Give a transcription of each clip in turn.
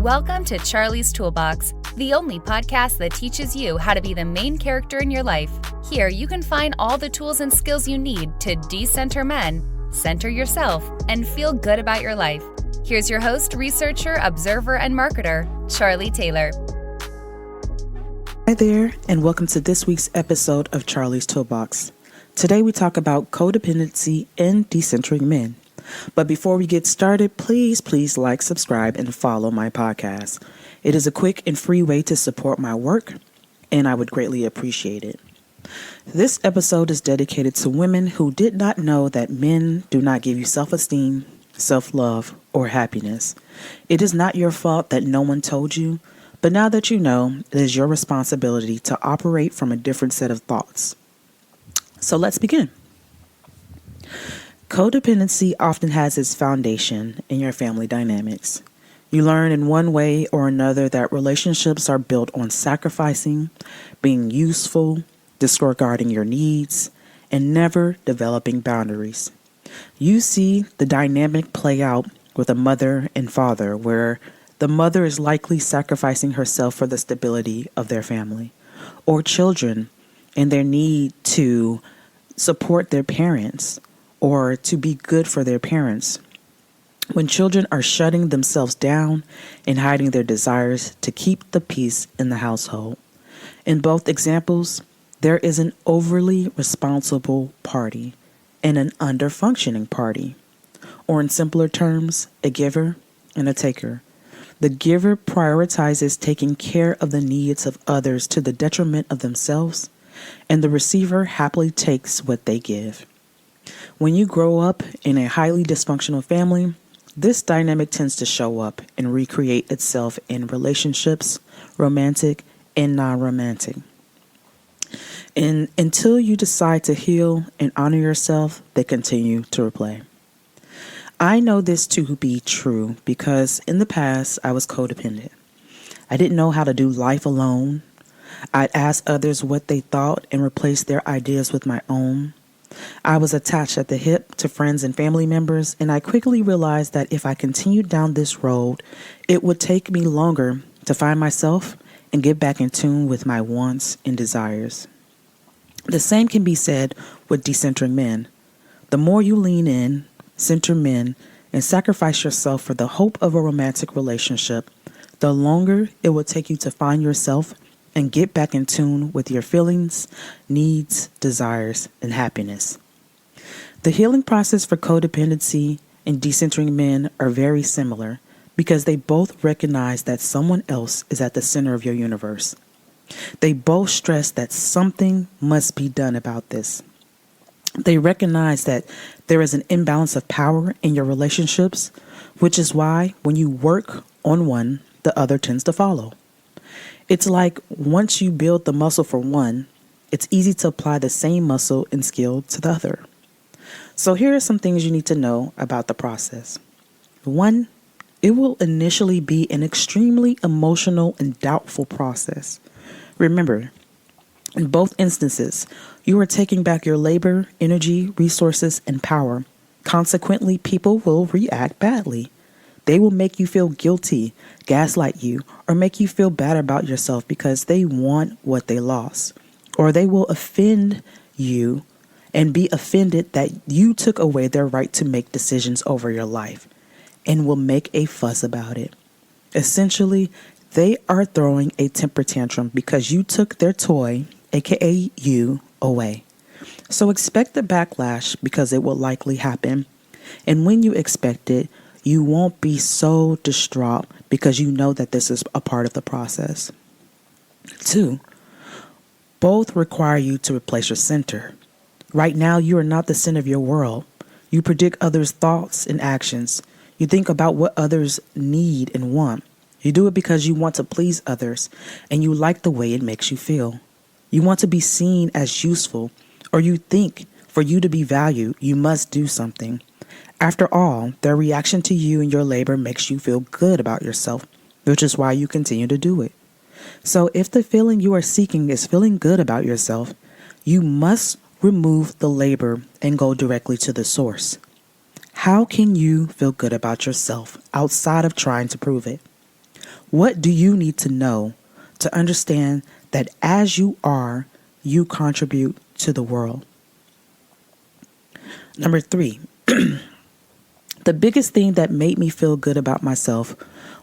Welcome to Charlie's Toolbox, the only podcast that teaches you how to be the main character in your life. Here you can find all the tools and skills you need to decenter men, center yourself, and feel good about your life. Here's your host, researcher, observer, and marketer, Charlie Taylor. Hi there, and welcome to this week's episode of Charlie's Toolbox. Today we talk about codependency and decentering men. But before we get started, please like, subscribe, and follow my podcast. It is a quick and free way to support my work, and I would greatly appreciate it. This episode is dedicated to women who did not know that men do not give you self-esteem, self-love, or happiness. It is not your fault that no one told you, but now that you know, it is your responsibility to operate from a different set of thoughts. So let's begin. Codependency often has its foundation in your family dynamics. You learn in one way or another that relationships are built on sacrificing, being useful, disregarding your needs, and never developing boundaries. You see the dynamic play out with a mother and father, where the mother is likely sacrificing herself for the stability of their family, or children and their need to support their parents or to be good for their parents. When children are shutting themselves down and hiding their desires to keep the peace in the household. In both examples, there is an overly responsible party and an under-functioning party, or in simpler terms, a giver and a taker. The giver prioritizes taking care of the needs of others to the detriment of themselves, and the receiver happily takes what they give. When you grow up in a highly dysfunctional family, this dynamic tends to show up and recreate itself in relationships, romantic and non-romantic. And until you decide to heal and honor yourself, they continue to replay. I know this to be true because in the past, I was codependent. I didn't know how to do life alone. I'd ask others what they thought and replace their ideas with my own. I was attached at the hip to friends and family members, and I quickly realized that if I continued down this road, it would take me longer to find myself and get back in tune with my wants and desires. The same can be said with decentering men. The more you lean in, center men, and sacrifice yourself for the hope of a romantic relationship, the longer it will take you to find yourself and get back in tune with your feelings, needs, desires, and happiness. The healing process for codependency and decentering men are very similar because they both recognize that someone else is at the center of your universe. They both stress that something must be done about this. They recognize that there is an imbalance of power in your relationships, which is why when you work on one, the other tends to follow. It's like once you build the muscle for one, it's easy to apply the same muscle and skill to the other. So here are some things you need to know about the process. 1, it will initially be an extremely emotional and doubtful process. Remember, in both instances, you are taking back your labor, energy, resources, and power. Consequently, people will react badly. They will make you feel guilty, gaslight you, or make you feel bad about yourself because they want what they lost. Or they will offend you and be offended that you took away their right to make decisions over your life and will make a fuss about it. Essentially, they are throwing a temper tantrum because you took their toy, aka you, away. So expect the backlash because it will likely happen. And when you expect it, you won't be so distraught because you know that this is a part of the process. 2, both require you to replace your center. Right now, you are not the center of your world. You predict others' thoughts and actions. You think about what others need and want. You do it because you want to please others and you like the way it makes you feel. You want to be seen as useful, or you think for you to be valued, you must do something. After all, their reaction to you and your labor makes you feel good about yourself, which is why you continue to do it. So if the feeling you are seeking is feeling good about yourself, you must remove the labor and go directly to the source. How can you feel good about yourself outside of trying to prove it? What do you need to know to understand that as you are, you contribute to the world? Number 3, the biggest thing that made me feel good about myself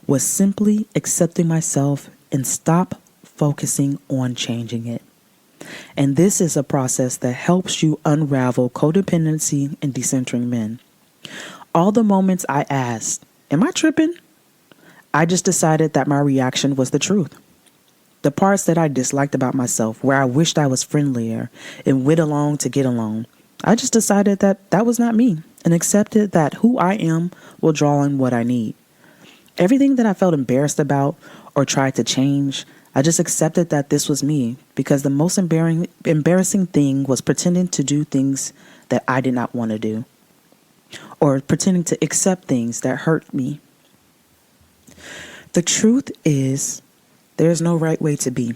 was simply accepting myself and stop focusing on changing it. And this is a process that helps you unravel codependency and decentering men. All the moments I asked, am I tripping? I just decided that my reaction was the truth. The parts that I disliked about myself, where I wished I was friendlier and went along to get along, I just decided that that was not me and accepted that who I am will draw in what I need. Everything that I felt embarrassed about or tried to change, I just accepted that this was me because the most embarrassing thing was pretending to do things that I did not want to do or pretending to accept things that hurt me. The truth is, there's no right way to be.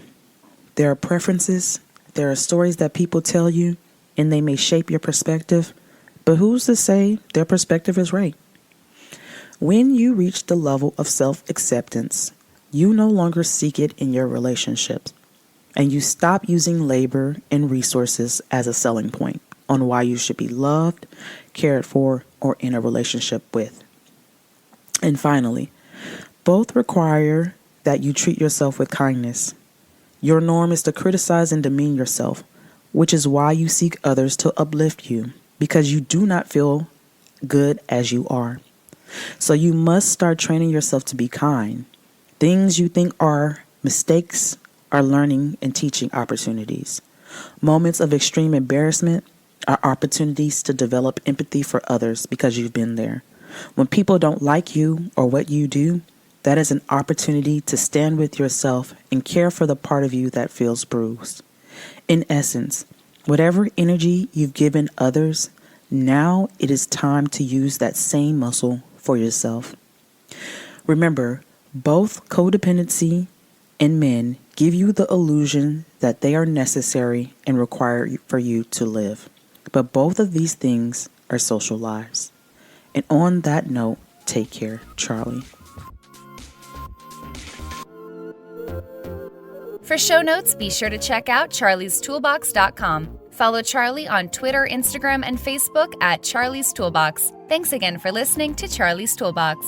There are preferences, there are stories that people tell you, and they may shape your perspective, but who's to say their perspective is right? When you reach the level of self-acceptance, you no longer seek it in your relationships, and you stop using labor and resources as a selling point on why you should be loved, cared for, or in a relationship with. And finally, both require that you treat yourself with kindness. Your norm is to criticize and demean yourself, which is why you seek others to uplift you, because you do not feel good as you are. So you must start training yourself to be kind. Things you think are mistakes are learning and teaching opportunities. Moments of extreme embarrassment are opportunities to develop empathy for others because you've been there. When people don't like you or what you do, that is an opportunity to stand with yourself and care for the part of you that feels bruised. In essence, whatever energy you've given others, now it is time to use that same muscle for yourself. Remember, both codependency and men give you the illusion that they are necessary and required for you to live. But both of these things are social lies. And on that note, take care, Charlie. For show notes, be sure to check out charliestoolbox.com. Follow Charlie on Twitter, Instagram, and Facebook at Charlie's Toolbox. Thanks again for listening to Charlie's Toolbox.